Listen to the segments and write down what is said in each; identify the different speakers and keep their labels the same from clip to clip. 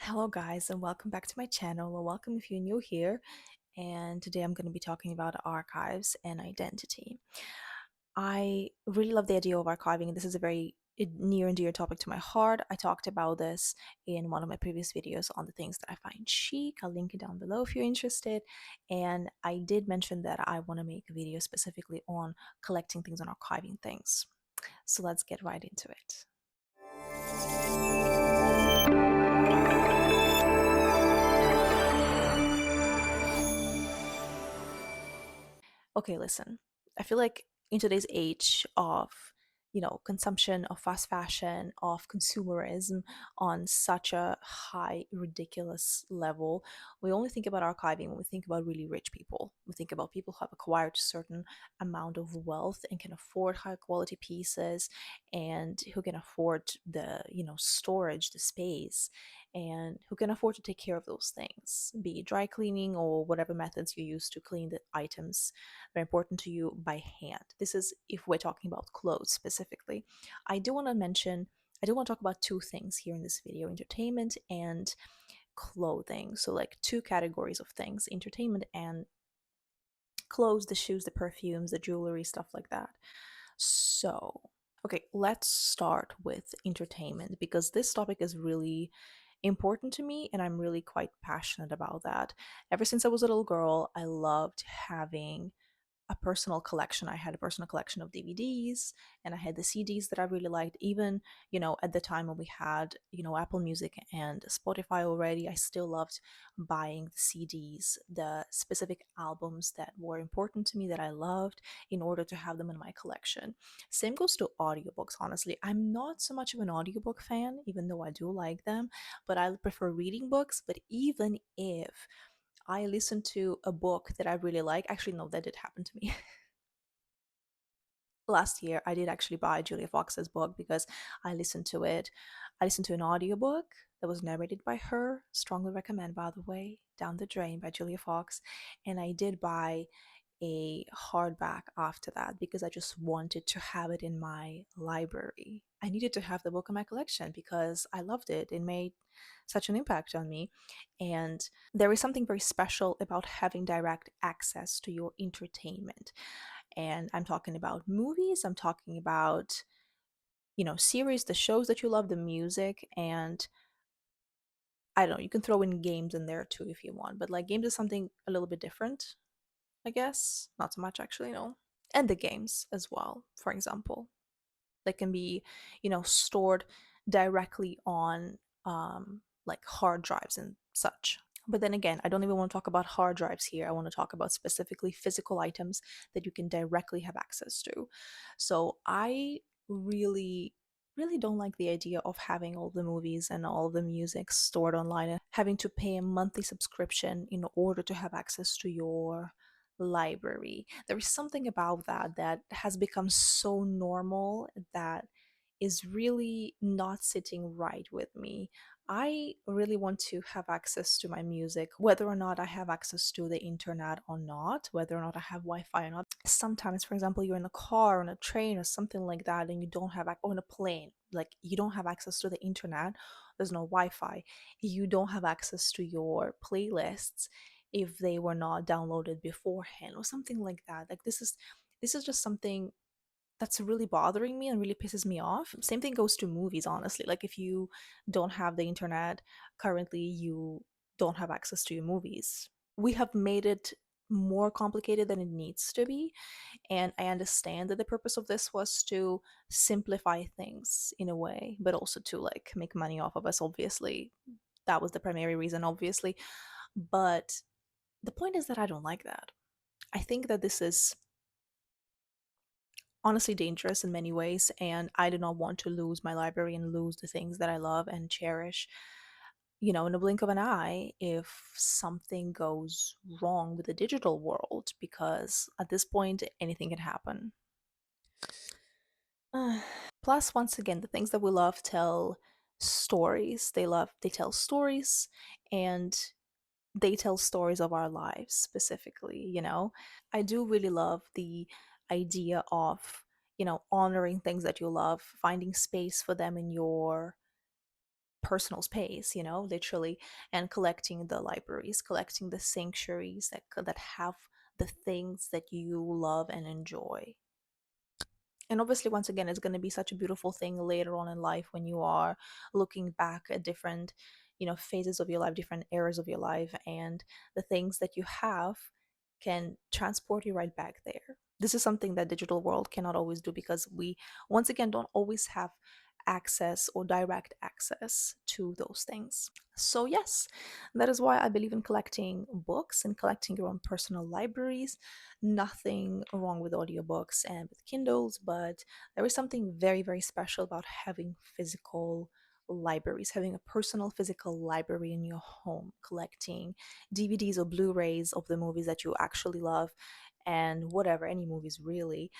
Speaker 1: Hello guys and welcome back to my channel, or welcome if you're new here. And today I'm going to be talking about archives and identity. I really love the idea of archiving. This is a very near and dear topic to my heart. I talked about this in one of my previous videos on the things that I find chic. I'll link it down below if you're interested. And I did mention that I want to make a video specifically on collecting things and archiving things. So let's get right into it. Okay, listen. I feel like in today's age of, consumption of fast fashion, of consumerism on such a high, ridiculous level, we only think about archiving when we think about really rich people. We think about people who have acquired a certain amount of wealth and can afford high quality pieces and who can afford the, storage, the space, and who can afford to take care of those things, be it dry cleaning or whatever methods you use to clean the items very important to you by hand. This is if we're talking about clothes specifically. I do want to mention, I do want to talk about two things here in this video: entertainment and clothing. So, like, two categories of things: entertainment and clothes, the shoes, the perfumes, the jewelry, stuff like that. So, okay, let's start with entertainment because this topic is really important to me and I'm really quite passionate about that. Ever since I was a little girl, I loved having a personal collection. I had a personal collection of DVDs and I had the CDs that I really liked. Even, at the time when we had, Apple Music and Spotify already, I still loved buying the CDs, the specific albums that were important to me that I loved in order to have them in my collection. Same goes to audiobooks, honestly. I'm not so much of an audiobook fan, even though I do like them, but I prefer reading books. But even if I listened to a book that I really like. Actually, no, that did happen to me. Last year, I did actually buy Julia Fox's book because I listened to it. I listened to an audiobook that was narrated by her. Strongly recommend, by the way, Down the Drain by Julia Fox. And I did buy a hardback after that because I just wanted to have it in my library. I needed to have the book in my collection because I loved it. It made such an impact on me. And there is something very special about having direct access to your entertainment. And I'm talking about movies, I'm talking about, series, the shows that you love, the music, and I don't know, you can throw in games in there too if you want, but like games is something a little bit different, I guess. Not so much actually, no. And the games as well, for example, that can be, stored directly on like hard drives and such. But then again, I don't even want to talk about hard drives here. I want to talk about specifically physical items that you can directly have access to. So I really, really don't like the idea of having all the movies and all the music stored online and having to pay a monthly subscription in order to have access to your library. There is something about that that has become so normal that is really not sitting right with me. I really want to have access to my music, whether or not I have access to the internet or not, whether or not I have Wi Fi or not. Sometimes, for example, you're in a car, on a train, or something like that, and you don't have, or on a plane, like you don't have access to the internet, there's no Wi Fi, you don't have access to your playlists if they were not downloaded beforehand or something like that. Like this is just something that's really bothering me and really pisses me off. Same thing goes to movies, honestly. Like if you don't have the internet currently, you don't have access to your movies. We have made it more complicated than it needs to be, and I understand that the purpose of this was to simplify things in a way, but also to like make money off of us, obviously. That was the primary reason, obviously. But the point is that I don't like that. I think that this is honestly dangerous in many ways, and I do not want to lose my library and lose the things that I love and cherish, in a blink of an eye if something goes wrong with the digital world, because at this point anything can happen. Plus, once again, the things that we love tell stories. They tell stories, and they tell stories of our lives specifically. I do really love the idea of, honoring things that you love, finding space for them in your personal space, literally, and collecting the libraries, collecting the sanctuaries that have the things that you love and enjoy. And obviously, once again, it's going to be such a beautiful thing later on in life when you are looking back at different, phases of your life, different eras of your life, and the things that you have can transport you right back there. This is something that digital world cannot always do because we, once again, don't always have access or direct access to those things. So, yes, that is why I believe in collecting books and collecting your own personal libraries. Nothing wrong with audiobooks and with Kindles, but there is something very, very special about having physical libraries, having a personal physical library in your home, collecting DVDs or Blu-rays of the movies that you actually love, and whatever, any movies really.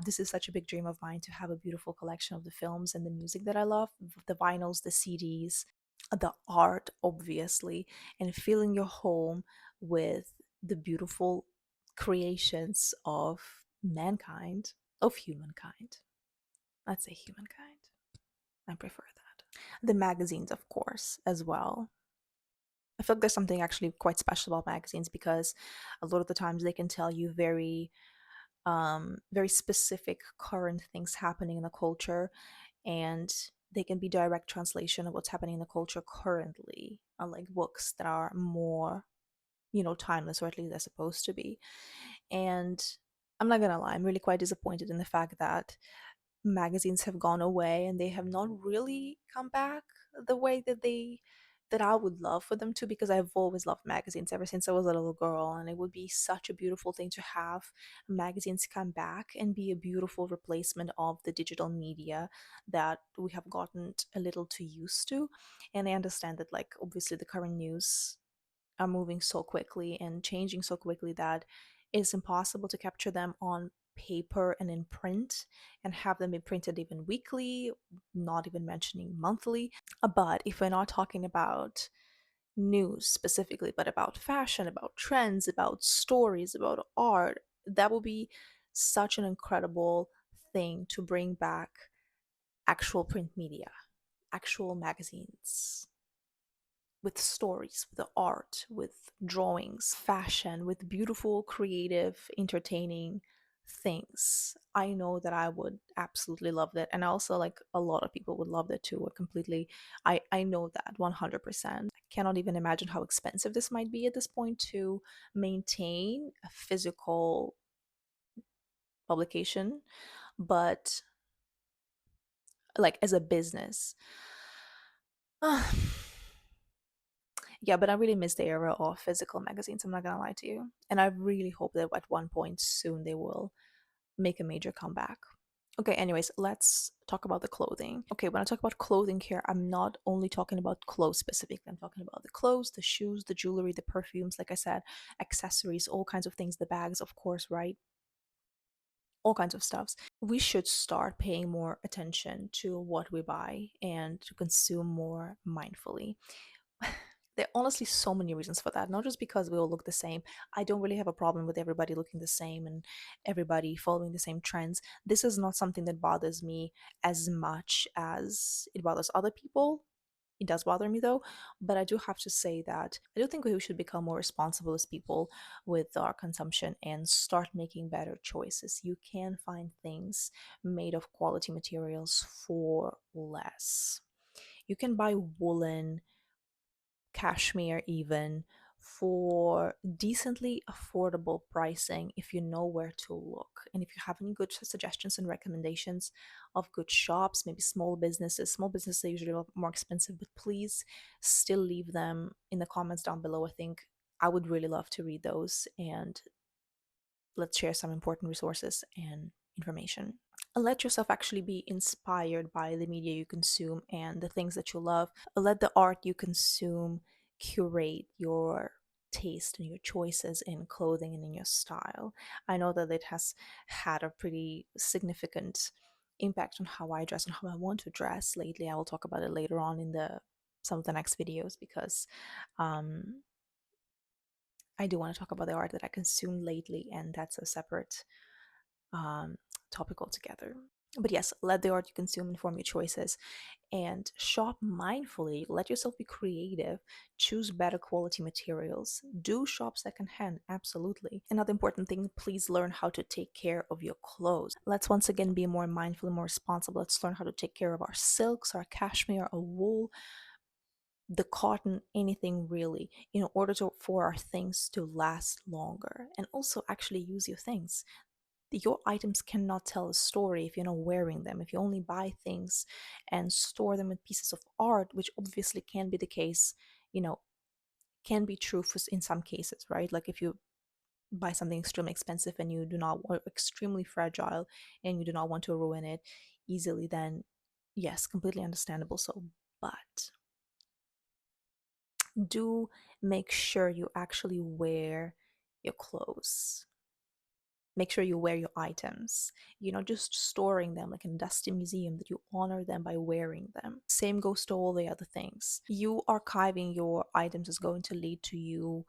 Speaker 1: This is such a big dream of mine to have a beautiful collection of the films and the music that I love, the vinyls, the CDs, the art, obviously, and filling your home with the beautiful creations of mankind, of humankind. Let's say humankind. I prefer that. The magazines, of course, as well. I feel like there's something actually quite special about magazines because a lot of the times they can tell you very specific current things happening in the culture, and they can be direct translation of what's happening in the culture currently, unlike books that are more, timeless, or at least they're supposed to be. And I'm not gonna lie, I'm really quite disappointed in the fact that magazines have gone away and they have not really come back the way that I would love for them to, because I've always loved magazines ever since I was a little girl, and it would be such a beautiful thing to have magazines come back and be a beautiful replacement of the digital media that we have gotten a little too used to. And I understand that, like, obviously the current news are moving so quickly and changing so quickly that it's impossible to capture them on paper and in print and have them be printed even weekly, not even mentioning monthly. But if we're not talking about news specifically, but about fashion, about trends, about stories, about art, that would be such an incredible thing to bring back actual print media, actual magazines, with stories, with the art, with drawings, fashion, with beautiful, creative, entertaining things. I know that I would absolutely love that. And also, like, a lot of people would love that too. Completely, I know that 100%. I cannot even imagine how expensive this might be at this point to maintain a physical publication, but like as a business. Yeah, but I really miss the era of physical magazines. I'm not gonna lie to you. And I really hope that at one point soon they will make a major comeback. Okay, anyways, let's talk about the clothing. Okay, when I talk about clothing here, I'm not only talking about clothes specifically. I'm talking about the clothes, the shoes, the jewelry, the perfumes, like I said, accessories, all kinds of things, the bags, of course, right? All kinds of stuffs. We should start paying more attention to what we buy and to consume more mindfully. There are honestly so many reasons for that, not just because we all look the same. I don't really have a problem with everybody looking the same and everybody following the same trends. This is not something that bothers me as much as it bothers other people. It does bother me though, but I do have to say that I do think we should become more responsible as people with our consumption and start making better choices. You can find things made of quality materials for less. You can buy woolen, cashmere even, for decently affordable pricing if you know where to look. And if you have any good suggestions and recommendations of good shops, maybe small businesses are usually a lot more expensive, but please still leave them in the comments down below. I think I would really love to read those, and let's share some important resources and information. Let yourself actually be inspired by the media you consume and the things that you love. Let the art you consume curate your taste and your choices in clothing and in your style. I know that it has had a pretty significant impact on how I dress and how I want to dress lately. I will talk about it later on in the some of the next videos because um, I do want to talk about the art that I consumed lately, and that's a separate um, topic altogether. But yes, let the art you consume inform your choices and shop mindfully. Let yourself be creative. Choose better quality materials. Do shop secondhand, absolutely. Another important thing, please learn how to take care of your clothes. Let's once again be more mindful and more responsible. Let's learn how to take care of our silks, our cashmere, our wool, the cotton, anything really, in order for our things to last longer. And also actually use your things. Your items cannot tell a story if you're not wearing them. If you only buy things and store them in pieces of art, which obviously can be the case, you know, can be true for in some cases, right? Like if you buy something extremely expensive and you do not, or extremely fragile, and you do not want to ruin it easily, then yes, completely understandable. So, but do make sure you actually wear your clothes. Make sure you wear your items. You're not just storing them like in a dusty museum, that you honor them by wearing them. Same goes to all the other things. You archiving your items is going to lead to you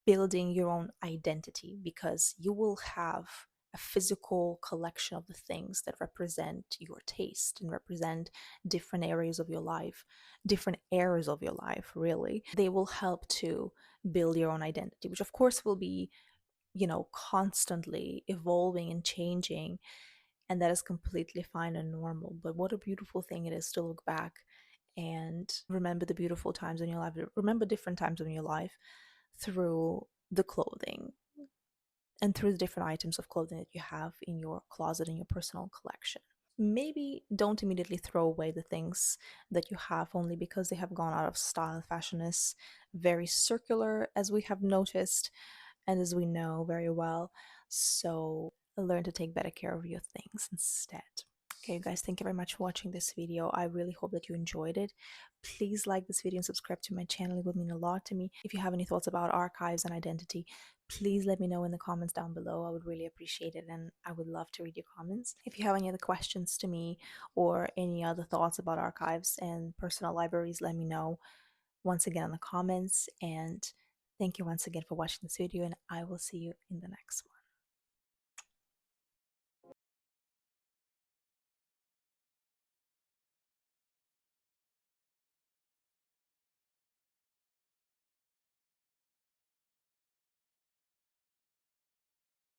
Speaker 1: building your own identity, because you will have a physical collection of the things that represent your taste and represent different areas of your life, different eras of your life, really. They will help to build your own identity, which of course will be, constantly evolving and changing. And that is completely fine and normal. But what a beautiful thing it is to look back and remember the beautiful times in your life, remember different times in your life through the clothing and through the different items of clothing that you have in your closet, in your personal collection. Maybe don't immediately throw away the things that you have only because they have gone out of style. Fashion is very circular, as we have noticed and as we know very well. So learn to take better care of your things instead. Okay, you guys, thank you very much for watching this video. I really hope that you enjoyed it. Please like this video and subscribe to my channel. It would mean a lot to me. If you have any thoughts about archives and identity, please let me know in the comments down below. I would really appreciate it, and I would love to read your comments. If you have any other questions to me or any other thoughts about archives and personal libraries, let me know once again in the comments. And thank you once again for watching this video, and I will see you in the next one.